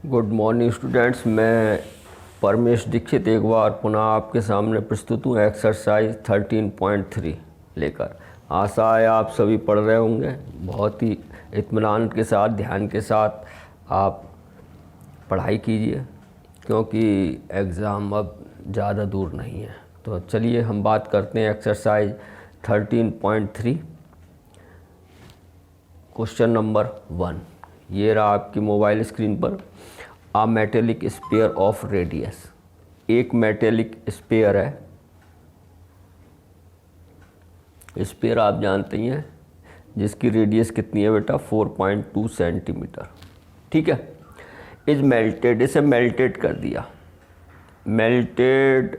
Good morning students. मैं परमेश दीक्षित एक बार पुनः आपके सामने प्रस्तुत हूँ एक्सरसाइज 13.3 लेकर। आशा है आप सभी पढ़ रहे होंगे। बहुत ही इत्मीनान के साथ, ध्यान के साथ आप पढ़ाई कीजिए, क्योंकि एग्ज़ाम अब ज़्यादा दूर नहीं है। तो चलिए हम बात करते हैं एक्सरसाइज 13.3 क्वेश्चन नंबर 1। ये रहा आपकी मोबाइल स्क्रीन पर। आ मेटेलिक स्पेयर ऑफ रेडियस, एक मेटेलिक स्पेयर है। स्पेयर आप जानते ही हैं जिसकी रेडियस कितनी है बेटा, 4.2 सेंटीमीटर। ठीक है। इज मेल्टेड, इसे मेल्टेड कर दिया। मेल्टेड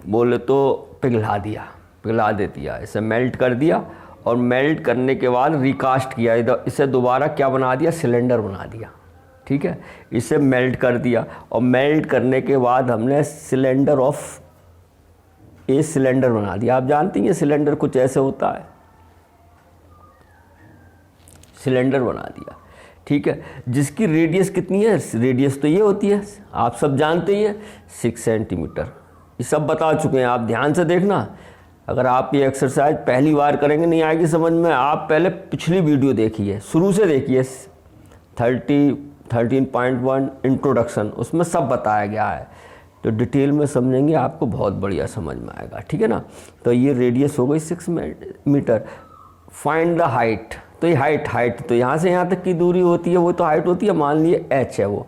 बोले तो पिघला दिया, पिघला दे दिया, इसे मेल्ट कर दिया। और मेल्ट करने के बाद रिकास्ट किया, इसे दोबारा क्या बना दिया, सिलेंडर बना दिया। ठीक है। इसे मेल्ट कर दिया और मेल्ट करने के बाद हमने सिलेंडर सिलेंडर बना दिया। आप जानते हैं सिलेंडर कुछ ऐसे होता है, सिलेंडर बना दिया। ठीक है। जिसकी रेडियस कितनी है, रेडियस तो ये होती है, आप सब जानते ही हैं, 6 सेंटीमीटर। ये सब बता चुके हैं, आप ध्यान से देखना। अगर आप ये एक्सरसाइज पहली बार करेंगे नहीं आएगी समझ में, आप पहले पिछली वीडियो देखिए, शुरू से देखिए, 13.1 इंट्रोडक्शन, उसमें सब बताया गया है। तो डिटेल में समझेंगे आपको बहुत बढ़िया समझ में आएगा। ठीक है ना। तो ये रेडियस हो गई 6 मीटर। फाइंड द हाइट, तो ये हाइट तो यहाँ से यहाँ तक की दूरी होती है, वो तो हाइट होती है, मान लिए h है वो।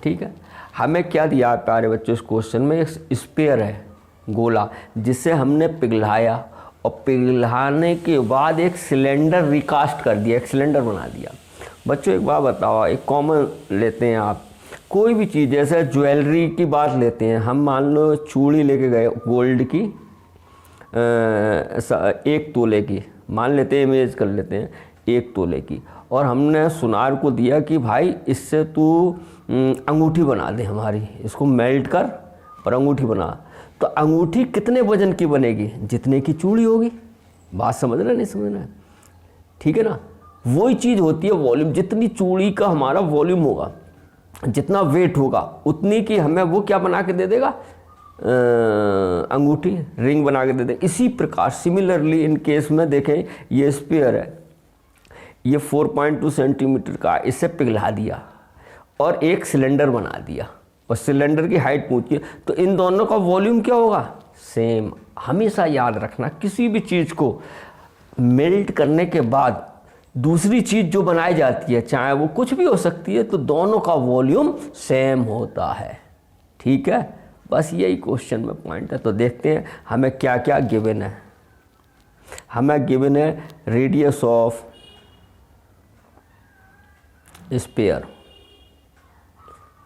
ठीक है। हमें क्या दिया प्यारे बच्चों, इस क्वेश्चन में एक स्पेयर है, गोला, जिसे हमने पिघलाया और पिघलाने के बाद एक सिलेंडर रिकास्ट कर दिया, एक सिलेंडर बना दिया। बच्चों एक बात बताओ, एक कॉमन लेते हैं आप, कोई भी चीज़, जैसे ज्वेलरी की बात लेते हैं हम, मान लो चूड़ी लेके गए गोल्ड की 1 तोले की, मान लेते हैं, इमेज कर लेते हैं 1 तोले की, और हमने सुनार को दिया कि भाई इससे तू अंगूठी बना दे हमारी, इसको मेल्ट कर और अंगूठी बना। तो अंगूठी कितने वजन की बनेगी, जितने की चूड़ी होगी। बात समझ रहे नहीं समझ रहे, ठीक है ना। वही चीज़ होती है वॉल्यूम, जितनी चूड़ी का हमारा वॉल्यूम होगा, जितना वेट होगा, उतनी की हमें वो क्या बना के दे देगा, अंगूठी, रिंग बना के दे दे। इसी प्रकार सिमिलरली इन केस में देखें, ये स्पेयर है, ये 4.2 सेंटीमीटर का, इसे पिघला दिया और एक सिलेंडर बना दिया, और सिलेंडर की हाइट पूछी, तो इन दोनों का वॉल्यूम क्या होगा, सेम। हमेशा याद रखना, किसी भी चीज़ को मेल्ट करने के बाद दूसरी चीज़ जो बनाई जाती है, चाहे वो कुछ भी हो सकती है, तो दोनों का वॉल्यूम सेम होता है। ठीक है। बस यही क्वेश्चन में पॉइंट है। तो देखते हैं हमें क्या क्या गिवन है। हमें गिवन है रेडियस ऑफ स्पेयर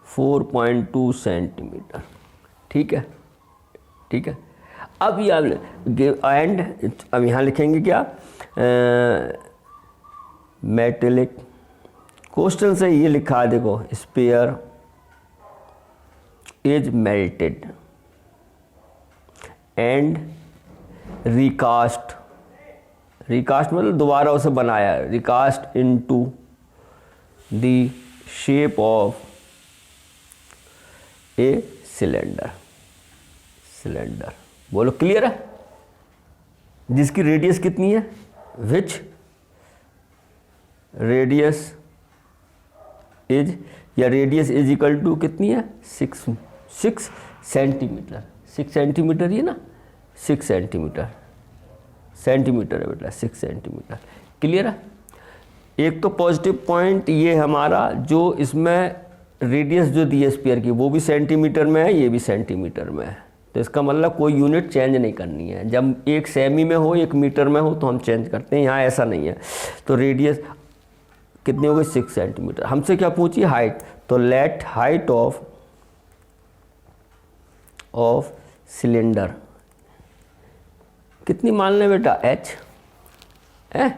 4.2 सेंटीमीटर। ठीक है। ठीक है। अब एंड अब यहाँ लिखेंगे क्या, मेटेलिक, क्वेश्चन से ये लिखा है, देखो, spare is melted and recast, recast मतलब दोबारा उसे बनाया, recast into the shape of a cylinder. Cylinder बोलो, क्लियर है। जिसकी रेडियस कितनी है, विच रेडियस इज, या रेडियस इज इक्वल टू कितनी है, 6 सेंटीमीटर। 6 सेंटीमीटर ही ना, 6 सेंटीमीटर, सेंटीमीटर है बेटा, 6 सेंटीमीटर। क्लियर है। एक तो पॉजिटिव पॉइंट ये हमारा, जो इसमें रेडियस जो दी है स्पेयर की, वो भी सेंटीमीटर में है, ये भी सेंटीमीटर में है। तो इसका मतलब कोई यूनिट चेंज नहीं करनी है। जब एक सेमी में हो, एक मीटर में हो, तो हम चेंज करते हैं, यहाँ ऐसा नहीं है। तो रेडियस कितनी हो गई, 6 सेंटीमीटर। हमसे क्या पूछी, हाइट, तो लेट हाइट ऑफ सिलेंडर कितनी मान लें बेटा, h है।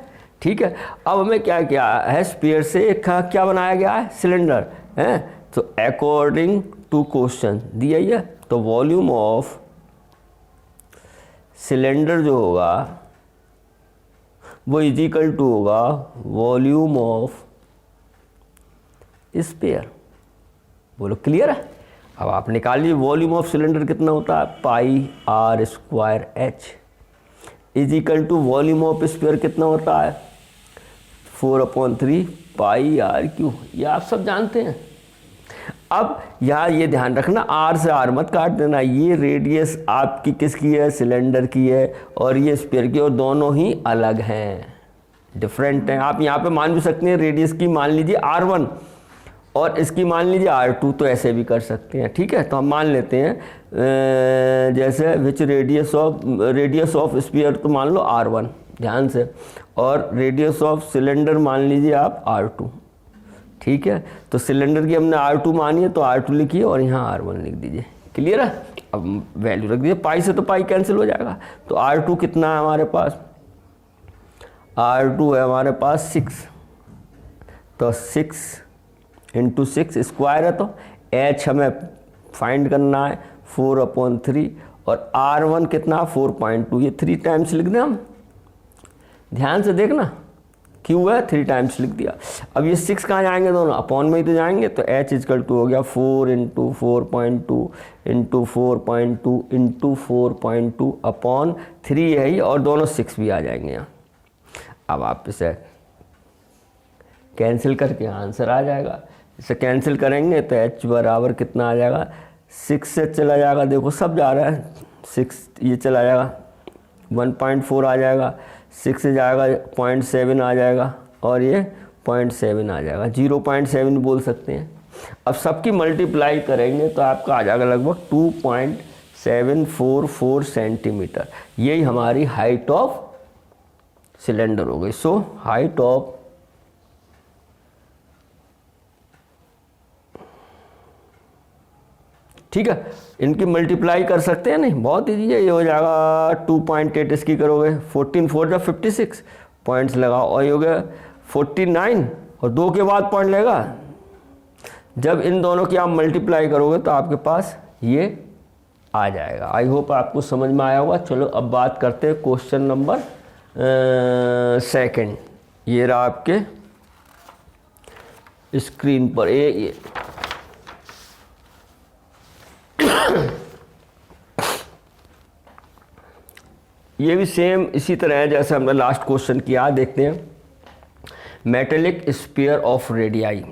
ठीक है। अब हमें क्या क्या है, स्पेयर से एक क्या बनाया गया है, सिलेंडर है। तो अकॉर्डिंग टू क्वेश्चन दिया है, तो वॉल्यूम ऑफ सिलेंडर जो होगा वो इज इक्वल टू होगा वॉल्यूम ऑफ स्पेयर। बोलो क्लियर है। अब आप निकालिए वॉल्यूम ऑफ सिलेंडर कितना होता है, pi r square h is equal to volume of sphere कितना होता है, 4/3 पाई आर क्यू। ये आप सब जानते हैं। अब यहाँ ये ध्यान रखना, आर से आर मत काट देना। ये रेडियस आपकी किसकी है, सिलेंडर की है, और ये स्पेयर की, और दोनों ही अलग हैं, डिफरेंट हैं। आप यहाँ पे मान भी सकते हैं रेडियस की मान लीजिए R1 और इसकी मान लीजिए R2, तो ऐसे भी कर सकते हैं। ठीक है, तो हम मान लेते हैं जैसे विच रेडियस ऑफ स्फीयर तो मान लो R1 ध्यान से, और रेडियस ऑफ सिलेंडर मान लीजिए आप R2। ठीक है, तो सिलेंडर की हमने R2 मानी है तो R2 लिखिए और यहाँ R1 लिख दीजिए। क्लियर है। अब वैल्यू रख दीजिए, पाई से तो पाई कैंसिल हो जाएगा, तो R2 कितना है हमारे पास, R2 है हमारे पास 6, तो 6 × 6 स्क्वायर है, तो H हमें फाइंड करना है 4/3, और R1 कितना 4.2, ये 3 टाइम्स लिख दें हम, ध्यान से देखना, क्यू है 3 टाइम्स लिख दिया। अब ये 6 कहाँ जाएंगे, दोनों अपॉन में ही तो जाएंगे, तो H = हो गया 4 × 4.2 × 4.2 × 4.2 अपॉन 3 है ही, और दोनों 6 भी आ जाएंगे यहाँ। अब आप इसे कैंसिल करके आंसर आ जाएगा। इसे कैंसिल करेंगे तो H बराबर कितना आ जाएगा, 6 से चला जाएगा, देखो सब जा रहा है, 6 ये चला जाएगा 1.4 आ जाएगा, 6 से जाएगा 0.7 आ जाएगा, और ये 0.7 आ जाएगा, 0.7 बोल सकते हैं। अब सबकी मल्टीप्लाई करेंगे तो आपका आ जाएगा लगभग 2.744 सेंटीमीटर। यही हमारी हाइट ऑफ सिलेंडर हो गई। सो हाइट ऑफ ठीक है, इनकी मल्टीप्लाई कर सकते हैं, नहीं बहुत ईजी है, ये हो जाएगा 2.8, इसकी करोगे 14 4 जा 56 पॉइंट्स लगाओ, और ये हो गया 49, और 2 के बाद पॉइंट लेगा। जब इन दोनों की आप मल्टीप्लाई करोगे तो आपके पास ये आ जाएगा। आई होप आपको समझ में आया होगा। चलो अब बात करते हैं क्वेश्चन नंबर 2। ये रहा आपके स्क्रीन पर ये ये भी सेम इसी तरह है जैसे हमने लास्ट क्वेश्चन किया। देखते हैं, metallic sphere of radii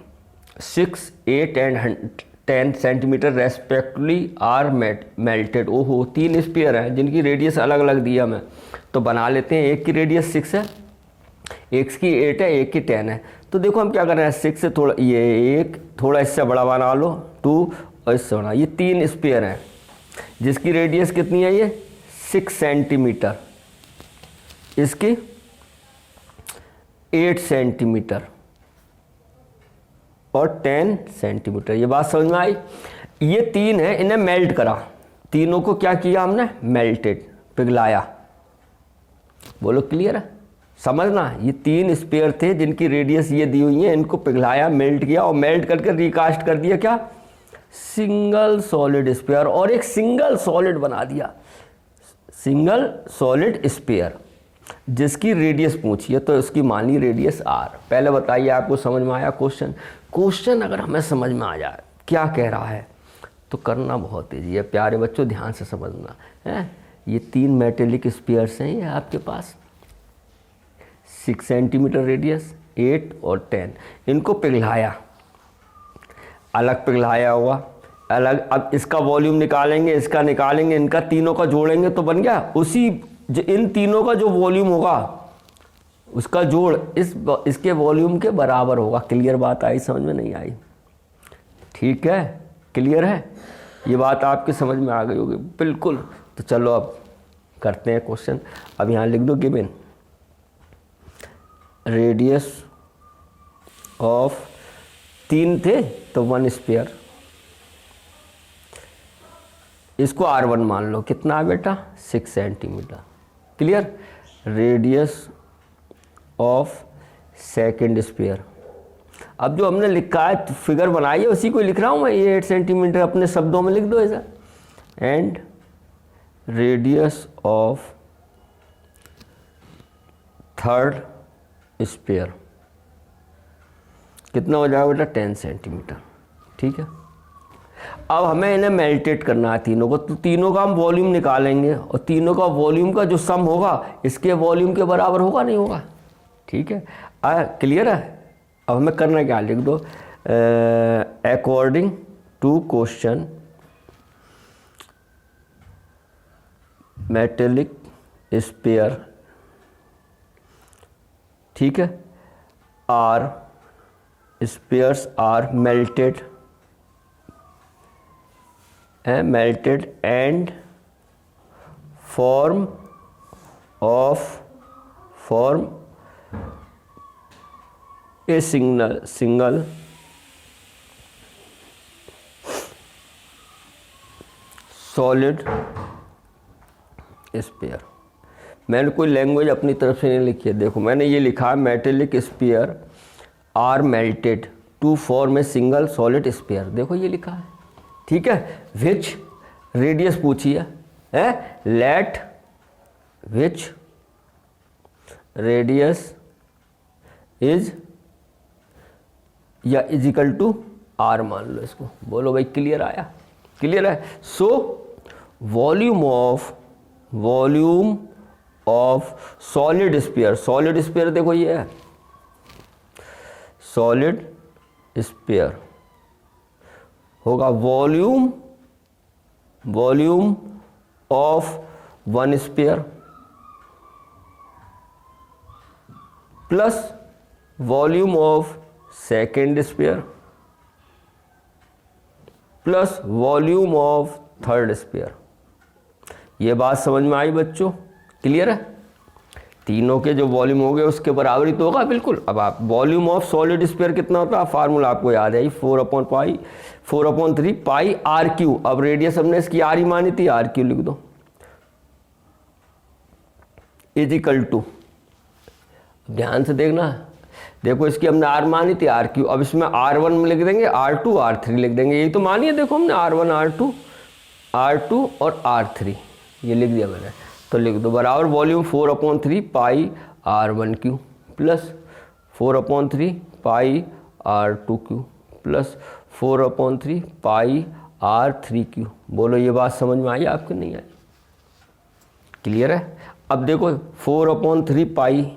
6, 8 and 10 centimetre respectively are melted. ओहो, 3 स्फीयर हैं जिनकी रेडियस अलग अलग दी हमें, तो बना लेते हैं। एक की रेडियस 6 है, एक की 8 है, एक की 10 है। तो देखो हम क्या कर रहे हैं, 6 से थोड़ा ये एक थोड़ा इससे बड़ा बना लो 2, और इससे बड़ा, ये 3 स्फीयर हैं जिसकी रेडियस कितनी है, ये 6 सेंटीमीटर, इसकी 8 सेंटीमीटर और 10 सेंटीमीटर। ये बात समझ में आई। ये 3 है, इन्हें मेल्ट करा, तीनों को क्या किया हमने, मेल्टेड, पिघलाया। बोलो क्लियर है, समझना। ये 3 स्फीयर थे जिनकी रेडियस ये दी हुई है, इनको पिघलाया, मेल्ट किया, और मेल्ट करके रिकास्ट कर दिया क्या, सिंगल सॉलिड स्फीयर, और एक सिंगल सॉलिड बना दिया, सिंगल सॉलिड स्फीयर जिसकी रेडियस पूछिए तो उसकी मानी रेडियस r। पहले बताइए आपको समझ में आया क्वेश्चन अगर हमें समझ में आ जाए क्या कह रहा है तो करना बहुत ईजी है। प्यारे बच्चों ध्यान से समझना है। ये 3 मेटेलिक स्फीयर्स हैं, ये आपके पास 6 सेंटीमीटर रेडियस, 8 और 10, इनको पिघलाया, अलग पिघलाया हुआ अलग। अब इसका वॉल्यूम निकालेंगे, इसका निकालेंगे, इनका तीनों का जोड़ेंगे तो बन गया उसी इन तीनों का जो वॉल्यूम होगा उसका जोड़ इसके वॉल्यूम के बराबर होगा। क्लियर बात आई, समझ में नहीं आई? ठीक है, क्लियर है, ये बात आपके समझ में आ गई होगी बिल्कुल। तो चलो अब करते हैं क्वेश्चन। अब यहाँ लिख दो गिवन रेडियस ऑफ 3 थे तो 1 स्फीयर, इसको R1 मान लो, कितना है बेटा 6 centimetre. Clear. Radius of second sphere, अब जो हमने लिखा है फिगर बनाई है उसी को लिख रहा हूँ मैं, ये 8 सेंटीमीटर अपने शब्दों में लिख दो ऐसा। And radius of third sphere कितना हो जाएगा बेटा 10 सेंटीमीटर। ठीक है, अब हमें इन्हें मेल्टेड करना है तीनों को, तो तीनों का हम वॉल्यूम निकालेंगे और तीनों का वॉल्यूम का जो सम होगा इसके वॉल्यूम के बराबर होगा नहीं होगा। ठीक है, क्लियर है। अब हमें करना क्या, लिख दो according to question metallic sphere, ठीक है, are spheres are melted and form a single solid sphere। मैंने कोई लैंग्वेज अपनी तरफ से नहीं लिखी है, देखो मैंने ये लिखा है metallic sphere are melted to form a single solid sphere, देखो ये लिखा है। ठीक है, विच रेडियस पूछी है, लेट विच रेडियस इज या इज इक्वल टू आर मान लो इसको, बोलो भाई क्लियर आया, क्लियर है। So volume of solid sphere देखो ये है सॉलिड स्फीयर होगा volume of one sphere plus volume of second sphere plus volume of third sphere. ये बात समझ में आई बच्चों, क्लियर है। तीनों के जो वॉल्यूम हो गए उसके बराबर ही तो होगा, बिल्कुल। अब आप वॉल्यूम ऑफ सॉलिड स्फीयर कितना होता है, फार्मूला आपको याद है 4/3 पाई आर क्यू। अब रेडियस हमने इसकी आर ही मानी थी, आर क्यू लिख दो इज इक्वल टू, ध्यान से देखना, देखो इसकी हमने आर मानी थी आर क्यू, अब इसमें R1 में लिख देंगे, R2 R3 लिख देंगे, यही तो मानी है। देखो हमने R1 R2 और R3 ये लिख दिया मैंने, तो लिख दो बराबर वॉल्यूम 4/3 पाई R1Q प्लस 4/3 पाई R2Q प्लस 4/3 पाई R3Q। बोलो ये बात समझ में आई आपको नहीं आई, क्लियर है। अब देखो 4/3 pi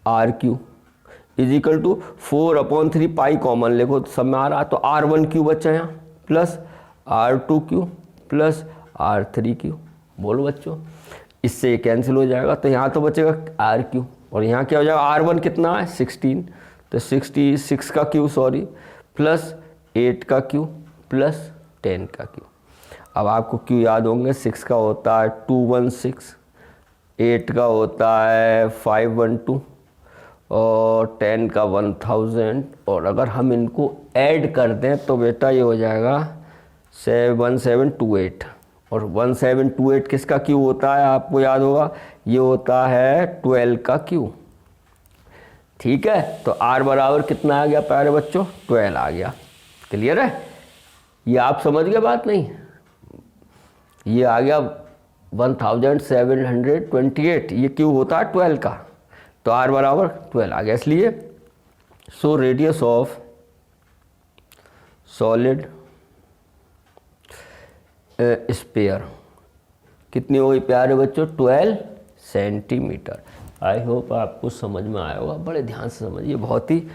RQ is equal to 4/3 pi common लेखो, सब में आ रहा, तो R1Q बच्चा यहाँ प्लस R2Q प्लस R3Q। बोलो बच्चों, इससे ये कैंसिल हो जाएगा, तो यहाँ तो बचेगा RQ और यहाँ क्या हो जाएगा, R1 कितना है 16, तो 66 का Q सॉरी प्लस 8 का Q प्लस 10 का Q। अब आपको Q याद होंगे, 6 का होता है 216, 8 का होता है 512 और 10 का 1000, और अगर हम इनको ऐड कर दें तो बेटा ये हो जाएगा 1728, और 1728 किसका Q होता है आपको याद होगा, ये होता है 12 का Q। ठीक है, तो R बराबर कितना आ गया प्यारे बच्चों, 12 आ गया, क्लियर है। ये आप समझ गए बात नहीं, ये आ गया 1728, ये Q होता है 12 का, तो R बराबर 12 आ गया, इसलिए सो रेडियस ऑफ सॉलिड स्फीयर कितनी हो गई प्यारे बच्चों, 12 सेंटीमीटर। आई होप आपको समझ में आया होगा, बड़े ध्यान से समझिए, बहुत ही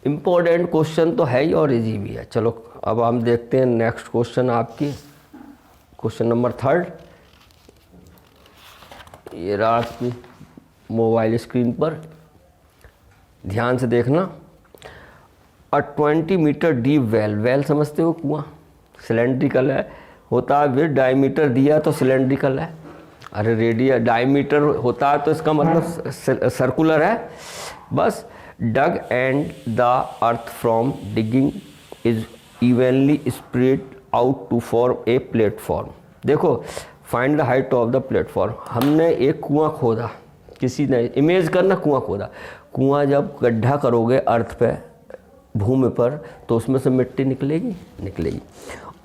इम्पोर्टेंट क्वेश्चन तो है ही और इजी भी है। चलो अब हम देखते हैं नेक्स्ट क्वेश्चन, आपकी क्वेश्चन नंबर 3। ये रहा आपकी मोबाइल स्क्रीन पर, ध्यान से देखना। अ 20 मीटर डीप वेल समझते हो, कुआं सिलेंड्रिकल है, होता है विद डायमीटर दिया तो सिलेंड्रिकल है, अरे रेडियस डायमीटर होता है तो इसका मतलब सर्कुलर है बस। Dug and the earth from digging is evenly spread out to form a platform. देखो find the height of the platform, हमने एक कुआं खोदा, किसी ने इमेज करना कुआं खोदा, कुआं जब गड्ढा करोगे अर्थ पे भूमि पर तो उसमें से मिट्टी निकलेगी,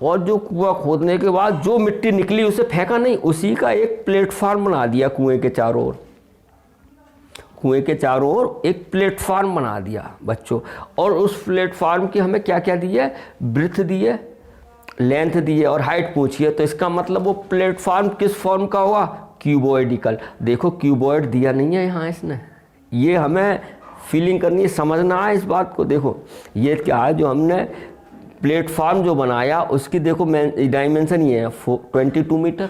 और जो कुआं खोदने के बाद जो मिट्टी निकली उसे फेंका नहीं, उसी का एक प्लेटफॉर्म बना दिया कुएं के चारों ओर। कुएं के चारों ओर एक प्लेटफार्म बना दिया बच्चों, और उस प्लेटफार्म की हमें क्या क्या दी है, ब्रेथ दी है, लेंथ दी है और हाइट पूछी है। तो इसका मतलब वो प्लेटफार्म किस फॉर्म का हुआ, क्यूबॉइडिकल। देखो क्यूबॉइड दिया नहीं है यहाँ इसने, ये हमें फीलिंग करनी है, समझना है इस बात को। देखो ये क्या है, जो हमने प्लेटफार्म जो बनाया उसकी देखो डायमेंशन ये है 22 metre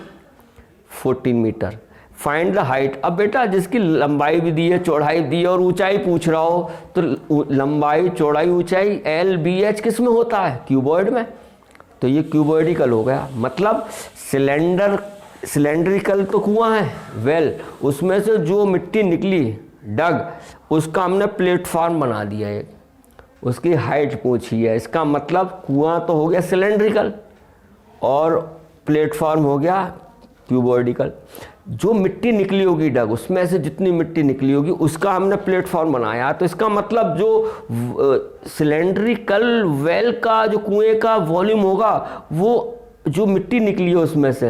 14 metre. Find the height. अब बेटा जिसकी लंबाई भी दी है, चौड़ाई दी है और ऊंचाई पूछ रहा हो, तो लंबाई चौड़ाई ऊंचाई LBH किस में होता है, क्यूबॉइड में। तो ये क्यूबॉइडिकल हो गया, मतलब सिलेंड्रिकल तो कुआं है, वेल, उसमें से जो मिट्टी निकली डग, उसका हमने प्लेटफॉर्म बना दिया है, उसकी हाइट पूछी है। इसका मतलब कुआं तो हो गया सिलेंड्रिकल और प्लेटफॉर्म हो गया क्यूबॉइडिकल। जो मिट्टी निकली होगी डग, उसमें से जितनी मिट्टी निकली होगी उसका हमने प्लेटफॉर्म बनाया। तो इसका मतलब जो सिलेंड्रिकल वेल का जो कुएं का वॉल्यूम होगा, वो जो मिट्टी निकली है उसमें से,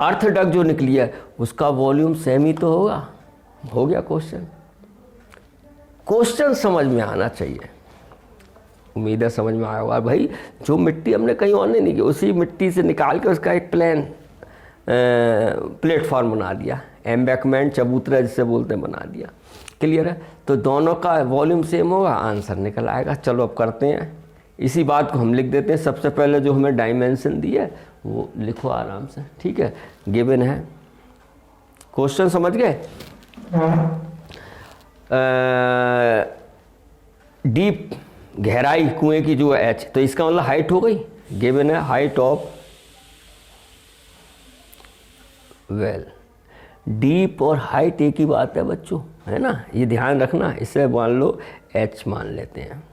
अर्थ डग जो निकली है, उसका वॉल्यूम सेम ही तो होगा। हो गया क्वेश्चन। क्वेश्चन समझ में आना चाहिए, उम्मीद है समझ में आया होगा भाई। जो मिट्टी हमने कहीं और नहीं निकाली, उसी मिट्टी से निकाल के उसका एक प्लेटफॉर्म बना दिया, एम्बैकमेंट चबूतरा जिसे बोलते हैं बना दिया। क्लियर है। तो दोनों का वॉल्यूम सेम होगा, आंसर निकल आएगा। चलो अब करते हैं, इसी बात को हम लिख देते हैं। सबसे पहले जो हमें डायमेंशन दी है वो लिखो आराम से, ठीक है। गिवन है, क्वेश्चन समझ गए। डीप गहराई कुएं की जो है H, तो इसका मतलब हाइट हो गई। गिवन है हाइट ऑफ वेल। डीप और हाइट एक ही बात है बच्चों, है ना, ये ध्यान रखना। इसे मान लो H मान लेते हैं,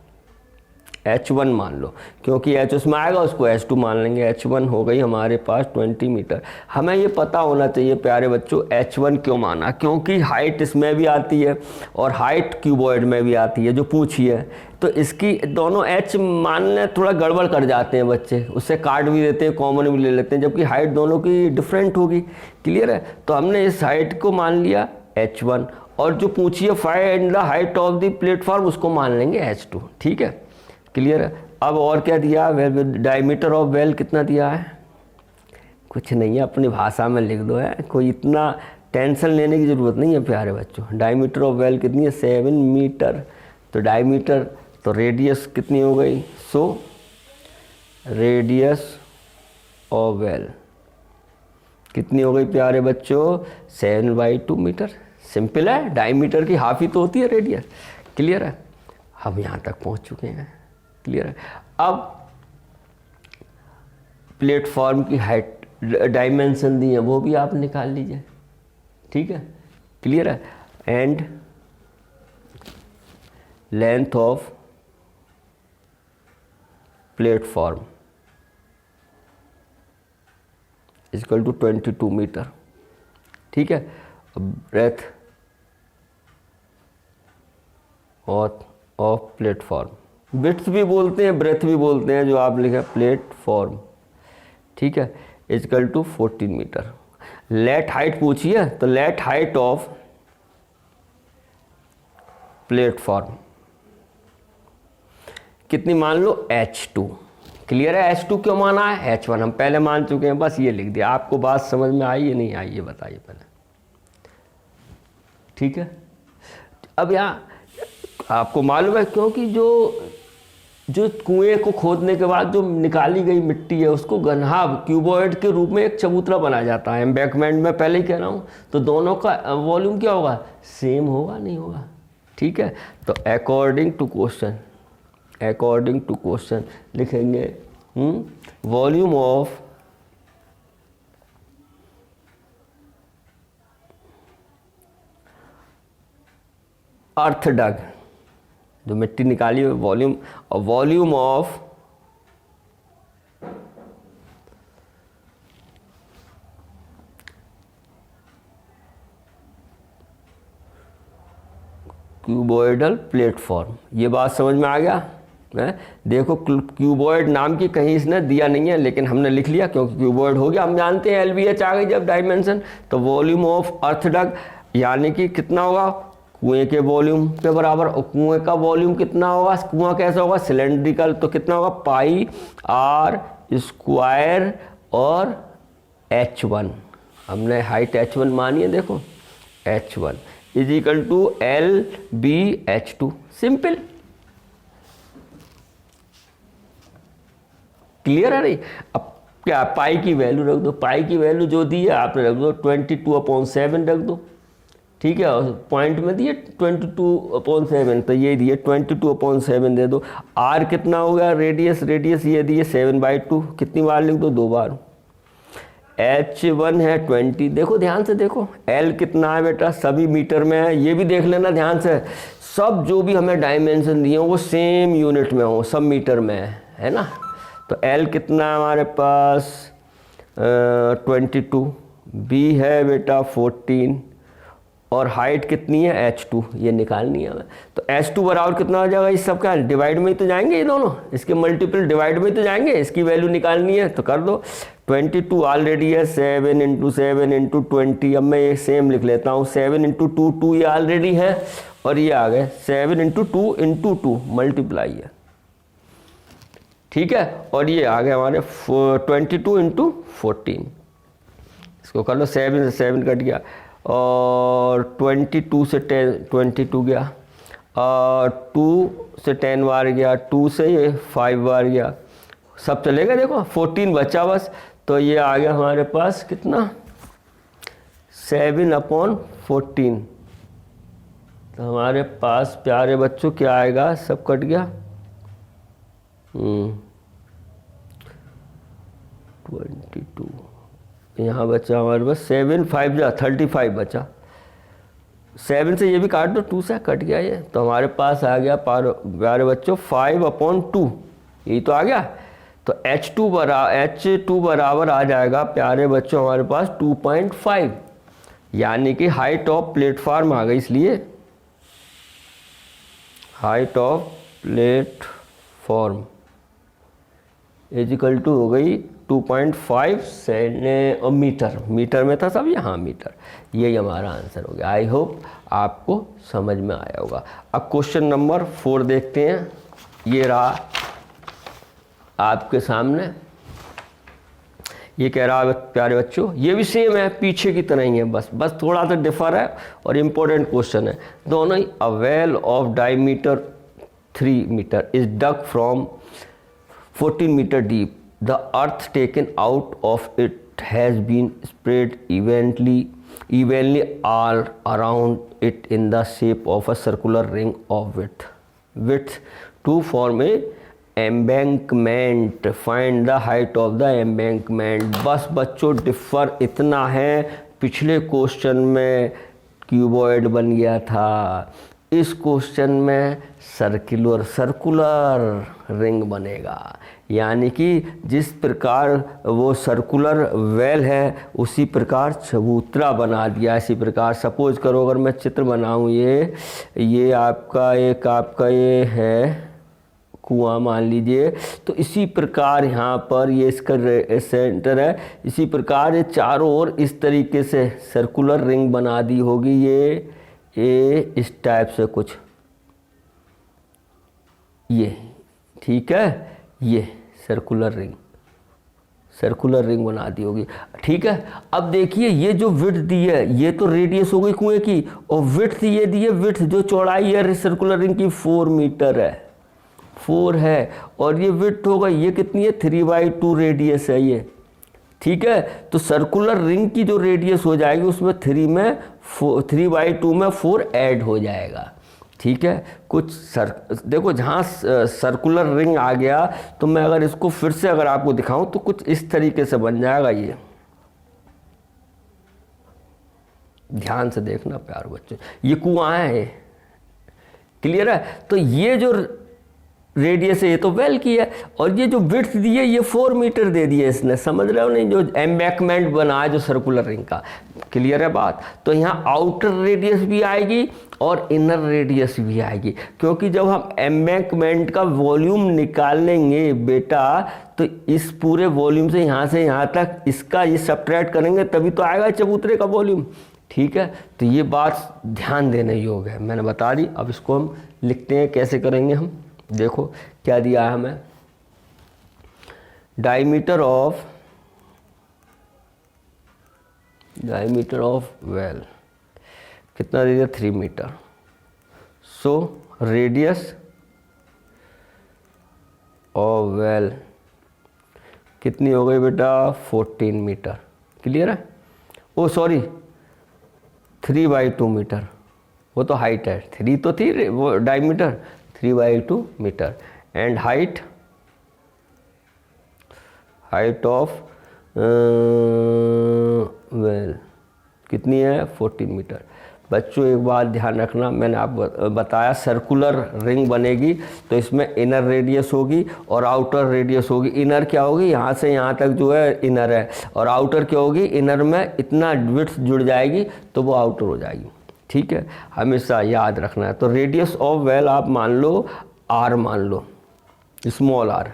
H1 मान लो, क्योंकि H उसमें आएगा उसको H2 मान लेंगे। H1 हो गई हमारे पास 20 मीटर। हमें ये पता होना चाहिए प्यारे बच्चों H1 क्यों माना, क्योंकि हाइट इसमें भी आती है और हाइट क्यूबॉइड में भी आती है जो पूछी है। तो इसकी दोनों H मानने थोड़ा गड़बड़ कर जाते हैं बच्चे, उससे काट भी देते हैं, कॉमन भी ले लेते हैं, जबकि हाइट दोनों की डिफरेंट होगी। क्लियर है। तो हमने इस हाइट को मान लिया H1, और जो पूछी है find the height of the platform, उसको मान लेंगे H2। ठीक है, क्लियर है। अब और क्या दिया, डायमीटर ऑफ वेल कितना दिया है, कुछ नहीं है, अपनी भाषा में लिख दो, है कोई इतना टेंशन लेने की ज़रूरत नहीं है प्यारे बच्चों। डायमीटर ऑफ वेल कितनी है, 7 मीटर। तो डायमीटर तो रेडियस कितनी हो गई, सो रेडियस ऑफ वेल कितनी हो गई प्यारे बच्चों, 7/2 मीटर। सिंपल है, डायमीटर की हाफ ही तो होती है रेडियस। क्लियर है। हम यहाँ तक पहुँच चुके हैं। क्लियर है। अब प्लेटफॉर्म की हाइट डायमेंशन दी है, वो भी आप निकाल लीजिए। ठीक है, क्लियर है। And length of platform equal to 22 metre. ठीक है। ब्रेथ ऑफ प्लेटफॉर्म, विड्थ भी बोलते हैं, ब्रेथ भी बोलते हैं, जो आप लिखा प्लेटफॉर्म। ठीक है, equal to 14 metre. Let height पूछी है, तो लेट हाइट ऑफ प्लेटफॉर्म कितनी मान लो, H2। क्लियर है। H2 क्यों माना है, H1 हम पहले मान चुके हैं, बस ये लिख दिया। आपको बात समझ में आई या नहीं आई, ये बताइए पहले। ठीक है। अब यहाँ आपको मालूम है, क्योंकि जो कुएं को खोदने के बाद जो निकाली गई मिट्टी है, उसको गन्हाब क्यूबॉइड के रूप में एक चबूतरा बनाया जाता है, एम्बैकमेंट में पहले ही कह रहा हूँ। तो दोनों का वॉल्यूम क्या होगा, सेम होगा, नहीं होगा। ठीक है। तो अकॉर्डिंग टू क्वेश्चन लिखेंगे वॉल्यूम ऑफ अर्थ डग, जो मिट्टी निकाली हुई वॉल्यूम, और वॉल्यूम ऑफ क्यूबॉइडल प्लेटफॉर्म। ये बात समझ में आ गया है। देखो क्यूबॉइड नाम की कहीं इसने दिया नहीं है, लेकिन हमने लिख लिया क्योंकि क्यूबॉइड हो गया। हम जानते हैं LBH आ गई जब डायमेंशन। तो वॉल्यूम ऑफ अर्थ डग यानी कि कितना होगा, कुएं के वॉल्यूम के बराबर। और कुएं का वॉल्यूम कितना होगा, कुआं कैसा होगा, सिलेंड्रिकल, तो कितना होगा, पाई आर स्क्वायर और H1, हमने हाइट H1 मानी है, देखो H1 is equal to LBH2, simple, clear है नहीं। अब क्या, पाई की वैल्यू रख दो, पाई की वैल्यू जो दी है आपने रख दो 22/7 रख दो, ठीक है, और पॉइंट में दिए 22/7, तो ये दिए 22/7 दे दो। आर कितना हो गया, रेडियस, रेडियस ये दिए 7/2, कितनी बार लिख दो, 2 बार। H1 है 20, देखो ध्यान से देखो, L कितना है बेटा, सभी मीटर में है, ये भी देख लेना ध्यान से, सब जो भी हमें डायमेंशन दिए हो वो सेम यूनिट में हो, सब मीटर में है ना। तो L कितना है हमारे पास 22, B है बेटा 14, और हाइट कितनी है H2, ये निकालनी है हमें। तो H2 बराबर कितना हो जाएगा, इस सब का डिवाइड में ही तो जाएंगे ये दोनों, इसके मल्टीपल डिवाइड में ही तो जाएंगे, इसकी वैल्यू निकालनी है तो कर दो। 22 ऑलरेडी है, 7 × 7 × 20, अब मैं ये सेम लिख लेता हूँ, 7 × 2 2 ये ऑलरेडी है, और ये आ गए 7 × 2 × 2 मल्टीप्लाई है, ठीक है, और ये आ गए हमारे 22 × 14, इसको कर लो, 7 से 7 कट गया, और 22 से 10 22 गया, और 2 से 10 बार गया, 2 से ये 5 बार गया, सब चलेगा, देखो 14 बचा बस, तो ये आ गया हमारे पास कितना, 7/14, तो हमारे पास प्यारे बच्चों क्या आएगा, सब कट गया, 22, यहाँ बचा हमारे पास 7 5 जा 35 बचा, 7 से ये भी काट दो, 2 से कट गया ये, तो हमारे पास आ गया प्यारे बच्चों 5/2, यही तो आ गया। तो H2 बराबर आ जाएगा प्यारे बच्चों हमारे पास 2.5, यानी कि हाइट ऑफ प्लेटफॉर्म आ गई, इसलिए height of platform is equal to हो गई 2.5 मीटर, मीटर में था सब, यहाँ मीटर, यही हमारा आंसर हो गया। आई होप आपको समझ में आया होगा। अब क्वेश्चन नंबर 4 देखते हैं, ये रहा आपके सामने, ये कह रहा है प्यारे बच्चों, ये भी सेम है, पीछे की तरह ही है, बस थोड़ा सा डिफर है, और इम्पोर्टेंट क्वेश्चन है दोनों ही। A well of diameter 3 metre is dug from 14 metre deep, the earth taken out of it has been spread evenly all around it in the shape of a circular ring of width to form a embankment. Find the height of the embankment. बस बच्चों differ इतना है, पिछले question में cuboid बन गया था, इस क्वेश्चन में सर्कुलर रिंग बनेगा, यानी कि जिस प्रकार वो सर्कुलर वेल है उसी प्रकार चबूतरा बना दिया। इसी प्रकार सपोज करो अगर मैं चित्र बनाऊं, ये आपका ये है कुआं मान लीजिए, तो इसी प्रकार यहाँ पर ये इसका सेंटर है, इसी प्रकार ये चारों ओर इस तरीके से सर्कुलर रिंग बना दी होगी, ये इस टाइप से कुछ, ये ठीक है, ये सर्कुलर रिंग बना दी होगी, ठीक है। अब देखिए ये जो विड्थ दी है ये तो रेडियस हो गई कुएं की, और विड्थ ये दी है, विड्थ जो चौड़ाई है सर्कुलर रिंग की 4 मीटर है, 4 है, और ये विड्थ होगा, ये कितनी है 3/2 रेडियस है ये, ठीक है। तो सर्कुलर रिंग की जो रेडियस हो जाएगी उसमें 3/2 में 4 ऐड हो जाएगा, ठीक है। देखो जहाँ सर्कुलर रिंग आ गया, तो मैं अगर इसको फिर से अगर आपको दिखाऊं तो कुछ इस तरीके से बन जाएगा, ये ध्यान से देखना प्यार बच्चे, ये कुआं है, क्लियर है। तो ये जो रेडियस है ये तो वेल की है, और ये जो विड्थ दी है ये 4 मीटर दे दिए इसने, समझ रहे हो नहीं, जो एम्बैंकमेंट बना है जो सर्कुलर रिंग का, क्लियर है बात। तो यहाँ आउटर रेडियस भी आएगी और इनर रेडियस भी आएगी, क्योंकि जब हम एम्बैंकमेंट का वॉल्यूम निकालेंगे बेटा, तो इस पूरे वॉल्यूम से यहाँ तक इसका ये सब्ट्रैक्ट करेंगे तभी तो आएगा चबूतरे का वॉल्यूम, ठीक है, तो ये बात ध्यान देने योग्य है, मैंने बता दी। अब इसको हम लिखते हैं, कैसे करेंगे हम, देखो क्या दिया है हमें, डायमीटर ऑफ वेल कितना दे दिया, 3 metre. So radius of well कितनी हो गई बेटा, 14 मीटर। क्लियर है? ओ सॉरी, 3/2 मीटर, वो तो हाइट है, 3 तो थी वो diameter, 3/2 metre. And height of well कितनी है, 14 मीटर। बच्चों एक बात ध्यान रखना, मैंने आपको बताया सर्कुलर रिंग बनेगी तो इसमें इनर रेडियस होगी और आउटर रेडियस होगी। इनर क्या होगी, यहाँ से यहाँ तक जो है इनर है, और आउटर क्या होगी, इनर में इतना विड्थ जुड़ जाएगी तो वो आउटर हो जाएगी। ठीक है, हमेशा याद रखना है। तो रेडियस ऑफ वेल आप मान लो आर, मान लो स्मॉल आर।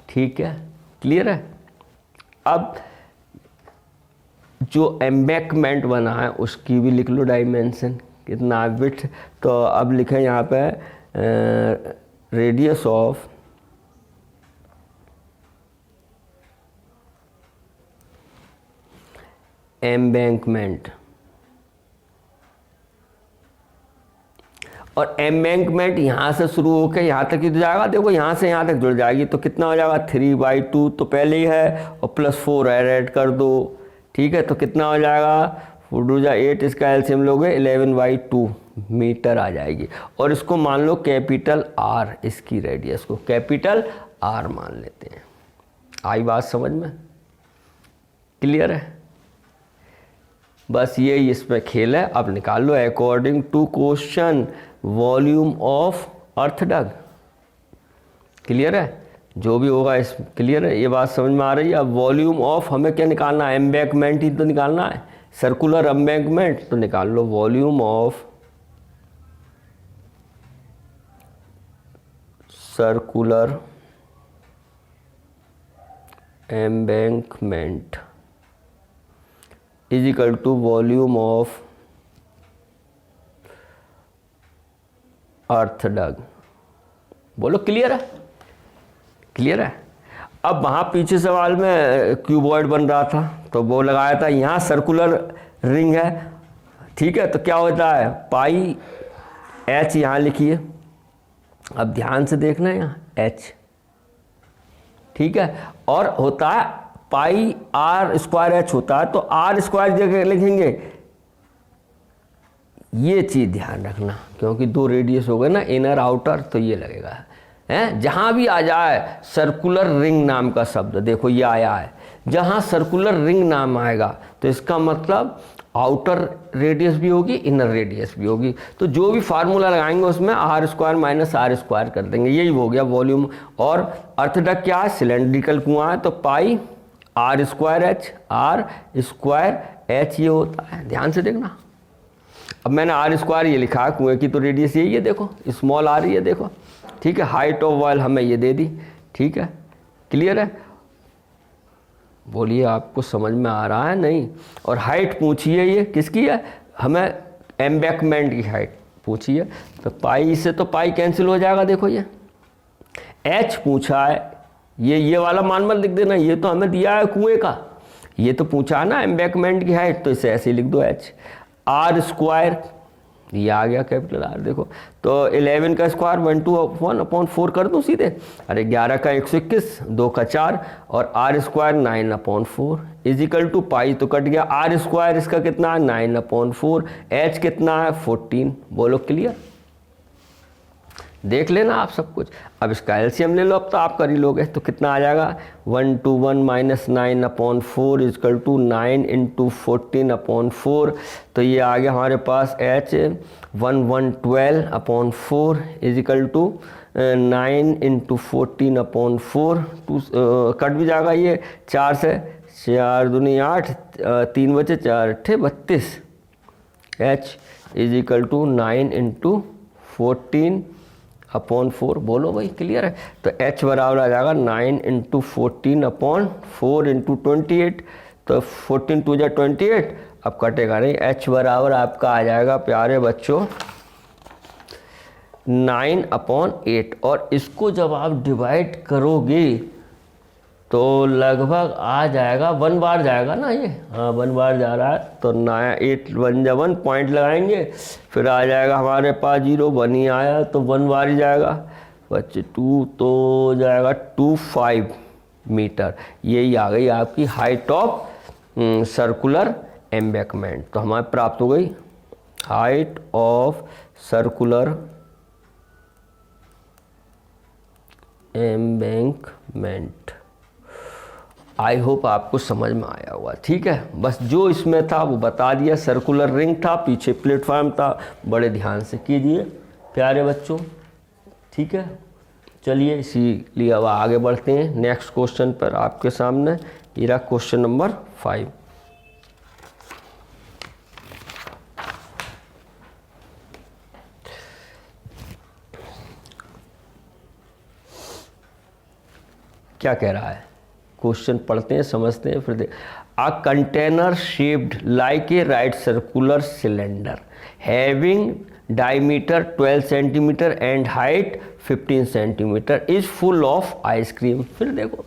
ठीक है, क्लियर है? अब जो एम्बैंकमेंट बना है उसकी भी लिख लो डायमेंशन कितना विड्थ। तो अब लिखें यहाँ पे रेडियस ऑफ एम्बैंकमेंट, और एम्बैंकमेंट यहाँ से शुरू होकर यहाँ तक ही तो जाएगा, देखो यहाँ से यहाँ तक जुड़ जाएगी तो कितना हो जाएगा, 3/2 तो पहले ही है और +4 ऐड कर दो। ठीक है, तो कितना हो जाएगा, 4×8, इसका एलसीएम लोगे 11/2 मीटर आ जाएगी। और इसको मान लो कैपिटल आर, इसकी रेडियस को कैपिटल आर मान लेते हैं। आई बात समझ में? क्लियर है? बस ये इसमें खेल है। अब निकाल लो according to question volume of earth dug. Clear है? जो भी होगा इस क्लियर है, ये बात समझ में आ रही है? अब वॉल्यूम ऑफ हमें क्या निकालना है, एम्बैंकमेंट ही तो निकालना है, सर्कुलर एम्बैंकमेंट। तो निकाल लो volume of circular embankment is equal to volume of earth dug. बोलो क्लियर है? क्लियर है? अब वहाँ पीछे सवाल में क्यूबॉइड बन रहा था तो वो लगाया था, यहाँ सर्कुलर रिंग है। ठीक है, तो क्या होता है, पाई एच यहाँ लिखिए। अब ध्यान से देखना है यहाँ एच, ठीक है, और होता है पाई r² h होता है, तो r² जगह लिखेंगे। ये चीज़ ध्यान रखना, क्योंकि 2 रेडियस हो गए ना, इनर आउटर, तो ये लगेगा है। जहाँ भी आ जाए सर्कुलर रिंग नाम का शब्द, देखो ये आया है, जहाँ सर्कुलर रिंग नाम आएगा तो इसका मतलब आउटर रेडियस भी होगी, इनर रेडियस भी होगी। तो जो भी फार्मूला लगाएंगे उसमें r² - r² कर देंगे। यही हो गया वॉल्यूम। और अर्थ डग क्या है, सिलेंड्रिकल कुआं है, तो पाई r²h, r²h ये होता है। ध्यान से देखना। अब मैंने r² ये लिखा है, कुएं की तो रेडियस यही है, देखो स्मॉल आ रही है, देखो। ठीक है, हाइट ऑफ वेल हमें ये दे दी। ठीक है, क्लियर है? बोलिए आपको समझ में आ रहा है नहीं? और हाइट पूछिए, ये किसकी है, हमें एम्बैंकमेंट की हाइट पूछिए। तो पाई से तो पाई कैंसिल हो जाएगा, देखो ये h पूछा है, ये वाला मान मत लिख देना, ये तो हमें दिया है कुएं का, ये तो पूछा है ना एम्बैंकमेंट की हाइट, तो इसे ऐसे लिख दो h। r², ये आ गया कैपिटल R, देखो। तो 11 का स्क्वायर 1/4 कर दूँ सीधे, अरे 11 का 121, 2 का 4, और r² 9/4 इज इक्वल टू पाई तो कट गया, r² इसका कितना है 9/4, h कितना है 14। बोलो क्लियर? देख लेना आप सब कुछ। अब इसका एलसीएम ले लो, अब तो आप कर ही लोगे, तो कितना आ जाएगा 1/1 - 9/4 इज इक्वल टू 9 × 14/4। तो ये आ गया हमारे पास h 1112/4 is equal to 9 × 14/4। Cut भी जाएगा ये 4 से, 4 दूनी 8, 3 बचे 4 8 32, h इज इक्वल टू 9 × 14/4। बोलो भाई क्लियर है? तो h बराबर आ जाएगा 9 × 14/4 × 28। तो 14 × 2 = 28, अब कटेगा नहीं, h बराबर आपका आ जाएगा प्यारे बच्चों 9/8, और इसको जब आप डिवाइड करोगे तो लगभग आ जाएगा 1 बार जाएगा ना ये, हाँ 1 बार जा रहा है, तो 8 1 जा 1 पॉइंट लगाएंगे, फिर आ जाएगा हमारे पास 0, 1 ही आया तो 1 बार ही जाएगा बच्चे 2, तो हो जाएगा 25 मीटर। यही आ गई आपकी हाइट ऑफ सर्कुलर एम्बैंकमेंट। तो हमारे प्राप्त हो गई height of circular embankment. I hope आपको समझ में आया होगा, ठीक है। बस जो इसमें था वो बता दिया, सर्कुलर रिंग था, पीछे प्लेटफॉर्म था, बड़े ध्यान से कीजिए प्यारे बच्चों, ठीक है। चलिए इसीलिए अब आगे बढ़ते हैं नेक्स्ट क्वेश्चन पर। आपके सामने ये रहा क्वेश्चन नंबर 5। क्या कह रहा है, क्वेश्चन पढ़ते हैं समझते हैं फिर देख। A container shaped like a right circular cylinder having diameter 12 centimetre and height 15 centimetre is full of ice cream. फिर देखो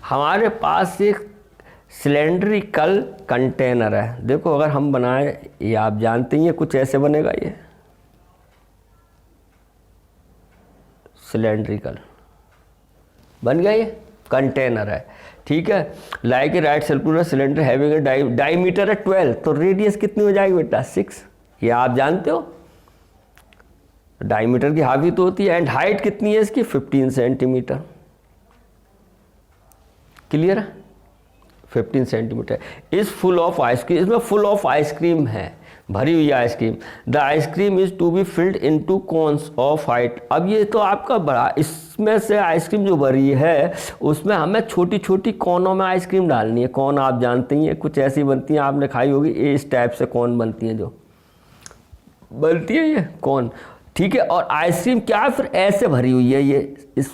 हमारे पास एक सिलेंड्रिकल कंटेनर है, देखो अगर हम बनाएं, ये आप जानते ही हैं कुछ ऐसे बनेगा, ये सिलेंड्रिकल बन गया, ये कंटेनर है, ठीक है। Like a right circular cylinder having a diameter है 12, तो रेडियस कितनी हो जाएगी बेटा 6, ये आप जानते हो, डायमीटर की हाफ ही तो होती है। एंड हाइट कितनी है इसकी 15 सेंटीमीटर, क्लियर है, 15 centimetre. Is full of ice cream, इसमें फुल ऑफ आइसक्रीम है, भरी हुई ice cream. The ice cream is to be filled into cones of height. अब ये तो आपका बड़ा, इसमें से आइसक्रीम जो भरी है उसमें हमें छोटी छोटी कोनों में आइसक्रीम डालनी है। कौन आप जानते ही हैं, कुछ ऐसी बनती हैं, आपने खाई होगी, इस टाइप से कौन बनती हैं, जो बनती है ये कौन, ठीक है। और आइसक्रीम क्या है, फिर ऐसे भरी हुई है, ये इस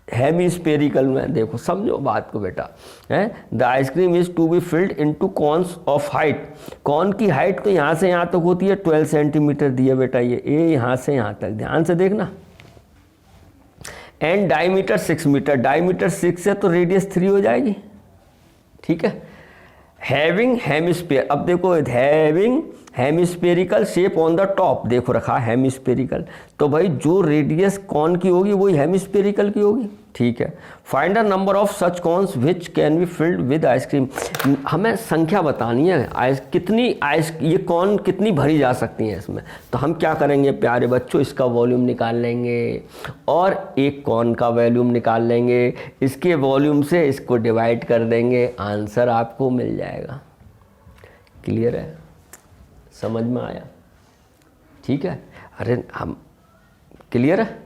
हेमिस्फेरिकल में, देखो समझो बात को बेटा, है। The ice cream is to be filled into cones of height. Cone की हाइट तो यहाँ से यहाँ तक होती है 12 सेंटीमीटर दी है बेटा, ये यहाँ से यहाँ तक, ध्यान से देखना। एंड डायमीटर 6 मीटर, डायमीटर 6 है तो रेडियस 3 हो जाएगी, ठीक है। हैविंग हेमिस्फीयर, अब देखो having hemispherical shape on the top, देखो रखा हेमिस्फेरिकल, तो भाई जो रेडियस कॉन की होगी वही हेमिस्फेरिकल की होगी, ठीक है। Find the number of such cons which can be filled with ice cream. हमें संख्या बतानी है, कितनी ये कॉन कितनी भरी जा सकती हैं इसमें। तो हम क्या करेंगे प्यारे बच्चों, इसका वॉल्यूम निकाल लेंगे और एक कॉन का वॉल्यूम निकाल लेंगे, इसके वॉल्यूम से इसको डिवाइड कर देंगे, आंसर आपको मिल जाएगा। क्लियर है, समझ में आया, ठीक है। अरे हम क्लियर है,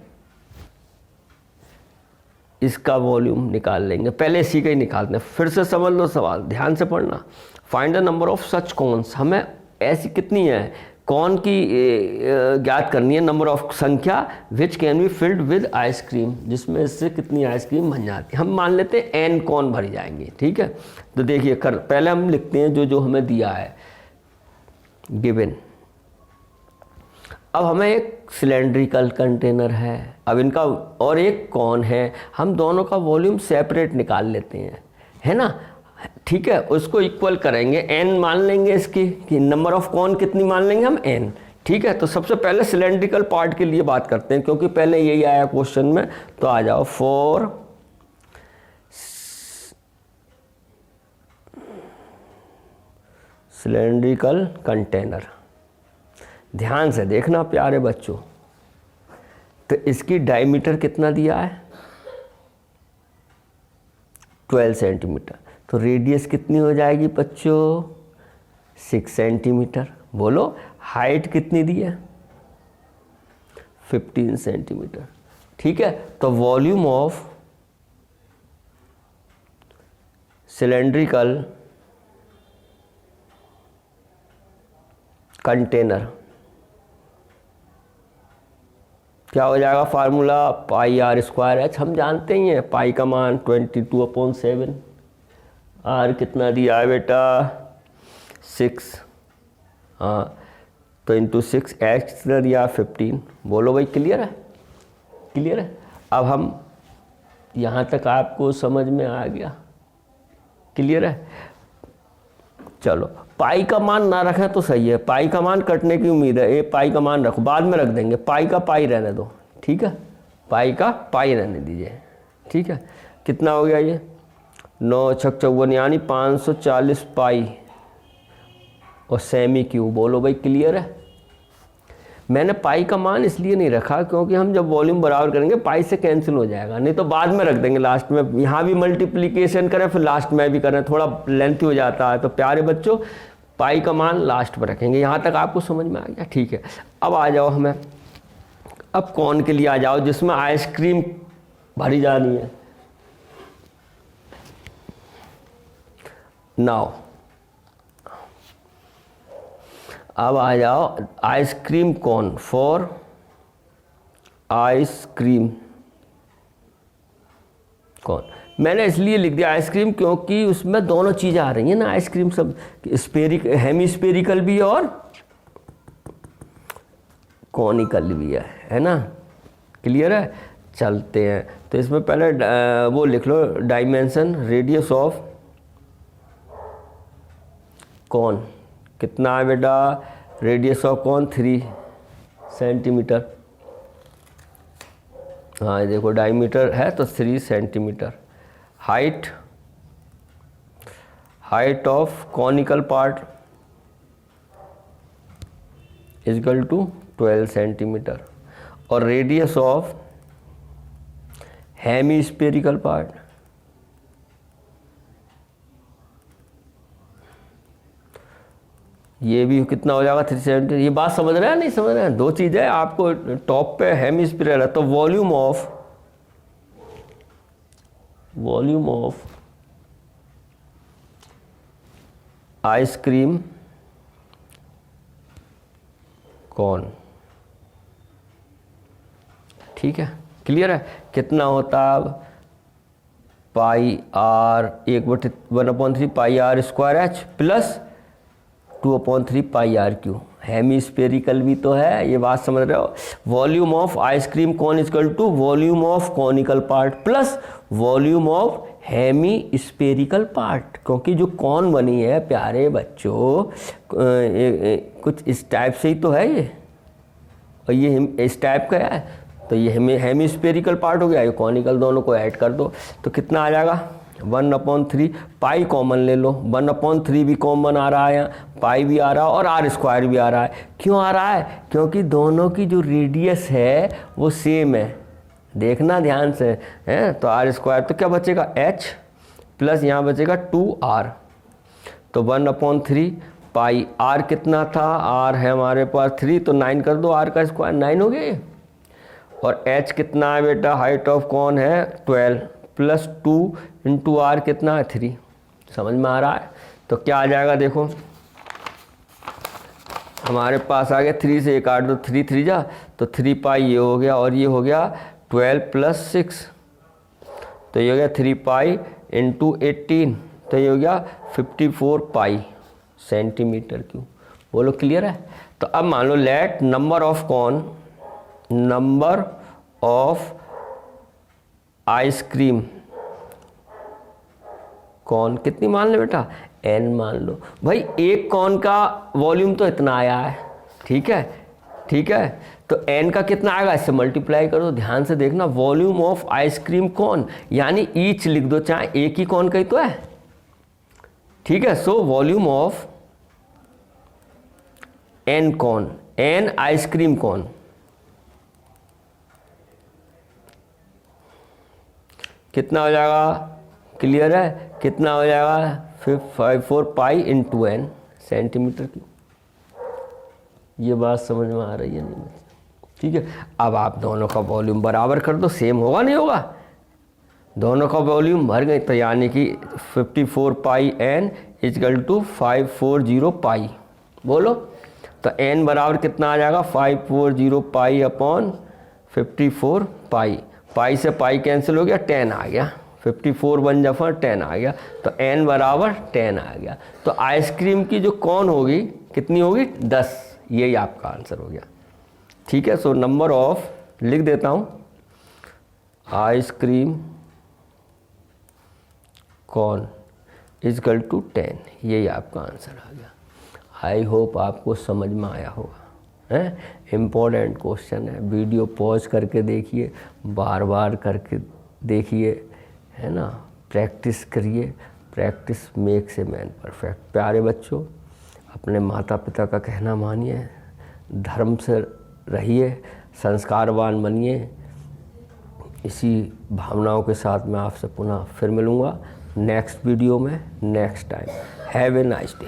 इसका वॉल्यूम निकाल लेंगे, पहले इसी का ही निकालते हैं, फिर से समझ लो सवाल, ध्यान से पढ़ना। Find the number of such cons, हमें ऐसी कितनी है कॉन की ज्ञात करनी है, नंबर ऑफ संख्या which can be filled with ice cream, जिसमें इससे कितनी आइसक्रीम बन जाती है। हम मान लेते हैं एन कॉन भरी जाएंगी, ठीक है। तो देखिए पहले हम लिखते हैं जो हमें दिया है गिवन। अब हमें एक सिलेंड्रिकल कंटेनर है, अब इनका और एक कॉन है, हम दोनों का वॉल्यूम सेपरेट निकाल लेते हैं, है ना, ठीक है। उसको इक्वल करेंगे, एन मान लेंगे इसकी, कि नंबर ऑफ कॉन कितनी मान लेंगे हम, एन, ठीक है। तो सबसे पहले सिलेंड्रिकल पार्ट के लिए बात करते हैं, क्योंकि पहले यही आया क्वेश्चन में, तो आ जाओ 4 सिलेंड्रिकल कंटेनर। ध्यान से देखना प्यारे बच्चों, तो इसकी डायमीटर कितना दिया है 12 सेंटीमीटर, तो रेडियस कितनी हो जाएगी बच्चों 6 सेंटीमीटर। बोलो हाइट कितनी दी है 15 सेंटीमीटर, ठीक है। तो वॉल्यूम ऑफ सिलेंड्रिकल कंटेनर क्या हो जाएगा, formula pi r square h, हम जानते ही हैं, पाई का मान 22/7, आर कितना दिया है बेटा 6, हाँ, तो इंटू 6 एक्स या 15। बोलो भाई, क्लियर है? क्लियर है? अब हम यहाँ तक आपको समझ में आ गया? क्लियर है? चलो, पाई का मान ना रखें तो सही है, पाई का मान कटने की उम्मीद है। ये पाई का मान रखो, बाद में रख देंगे, पाई का पाई रहने दो, ठीक है? पाई का पाई रहने दीजिए, ठीक है? कितना हो गया ये? 9 छक 54 यानी 540 पाई और सेमी क्यूब। बोलो भाई, क्लियर है? मैंने पाई का मान इसलिए नहीं रखा क्योंकि हम जब वॉल्यूम बराबर करेंगे पाई से कैंसिल हो जाएगा, नहीं तो बाद में रख देंगे लास्ट में। यहाँ भी मल्टीप्लिकेशन करें फिर लास्ट में भी करें, थोड़ा लेंथी हो जाता है। तो प्यारे बच्चों, पाई का मान लास्ट पर रखेंगे। यहाँ तक आपको समझ में आ गया? ठीक है। अब आ जाओ हमें, अब कौन के लिए आ जाओ जिसमें आइसक्रीम भरी जानी है। नाउ अब आ जाओ आइसक्रीम कौन, फॉर आइसक्रीम कौन। मैंने इसलिए लिख दिया आइसक्रीम क्योंकि उसमें दोनों चीज़ें आ रही हैं ना, आइसक्रीम सब हेमी स्पेरिकल भी है और कॉनिकल भी है ना? क्लियर है? चलते हैं। तो इसमें पहले वो लिख लो, डायमेंशन रेडियस ऑफ कौन कितना है बेटा? रेडियस ऑफ कौन 3 सेंटीमीटर। हाँ, ये देखो डायमीटर है तो 3 centimetre. Height of conical part equal to 12 centimetre और radius of hemispherical part ये भी कितना हो जाएगा? 370। ये बात समझ रहे हैं नहीं समझ रहे हैं? दो चीज़ें आपको, टॉप पे हेमी स्पेरिकल है तो वॉल्यूम ऑफ आइसक्रीम कौन, ठीक है? क्लियर है? कितना होता है अब? Pi r 1/3 pi r square h plus 2/3 pi r cube. Hemispherical भी तो है, ये बात समझ रहे हो? वॉल्यूम ऑफ आइसक्रीम कौन equal to volume of conical part plus volume of hemispherical part. क्योंकि जो कौन बनी है प्यारे बच्चों, कुछ इस टाइप से ही तो है ये, और ये इस टाइप का है, तो ये हेमी स्पेरिकल पार्ट हो गया, ये कॉनिकल, दोनों को ऐड कर दो तो कितना आ जाएगा? 1/3 पाई कॉमन ले लो, 1/3 भी कॉमन आ रहा है, यहाँ पाई भी आ रहा है और आर स्क्वायर भी आ रहा है। क्यों आ रहा है? क्योंकि दोनों की जो रेडियस है वो सेम है, देखना ध्यान से है। तो आर स्क्वायर तो क्या बचेगा? एच प्लस यहाँ बचेगा 2r, तो 1/3 पाई। आर कितना था? आर है हमारे पास 3, तो 9 कर दो, आर का स्क्वायर 9 हो गए। और एच कितना है बेटा? हाइट ऑफ कौन है 12 प्लस 2 इंटू आर कितना है 3। समझ में आ रहा है? तो क्या आ जाएगा देखो, हमारे पास आ गया 3 से 1 काट दो, 3 3 जा तो 3 पाई ये हो गया, और ये हो गया 12 प्लस 6, तो ये हो गया 3 पाई इंटू 18, तो ये हो गया 54 पाई सेंटीमीटर क्यूब। बोलो क्लियर है? तो अब मान लो लेट नंबर ऑफ आइसक्रीम कौन कितनी मान लो बेटा? n मान लो। भाई एक कौन का वॉल्यूम तो इतना आया है, ठीक है? ठीक है, तो n का कितना आएगा? इससे मल्टीप्लाई करो, ध्यान से देखना। वॉल्यूम ऑफ आइसक्रीम कौन यानी ईच लिख दो, चाहे एक ही कौन का ही तो है, ठीक है? सो वॉल्यूम ऑफ n कौन, n आइसक्रीम कौन, कितना हो जाएगा? क्लियर है? कितना हो जाएगा? 54 पाई इंटू n सेंटीमीटर की। ये बात समझ में आ रही है नहीं? ठीक है। अब आप दोनों का वॉल्यूम बराबर कर दो, सेम होगा नहीं होगा? दोनों का वॉल्यूम भर गए, तो यानी कि 54 पाई n इक्वल टू 540 पाई। बोलो तो n बराबर कितना आ जाएगा? 540 पाई अपॉन 54 पाई। पाई से पाई कैंसिल हो गया, 10 आ गया, 54 1 जफा 10 आ गया, तो n बराबर 10 आ गया। तो आइसक्रीम की जो कौन होगी कितनी होगी 10, यही आपका आंसर हो गया। ठीक है, सो नंबर ऑफ लिख देता हूँ, आइसक्रीम कौन इजकल टू 10, यही आपका आंसर आ गया। आई होप आपको समझ में आया होगा। है इम्पोर्टेंट क्वेश्चन है, वीडियो पॉज करके देखिए, बार बार करके देखिए, है ना, प्रैक्टिस करिए, practice makes a man perfect. प्यारे बच्चों, अपने माता पिता का कहना मानिए, धर्म से रहिए, संस्कारवान बनिए। इसी भावनाओं के साथ मैं आपसे पुनः फिर मिलूँगा नेक्स्ट वीडियो में next time. Have a nice day.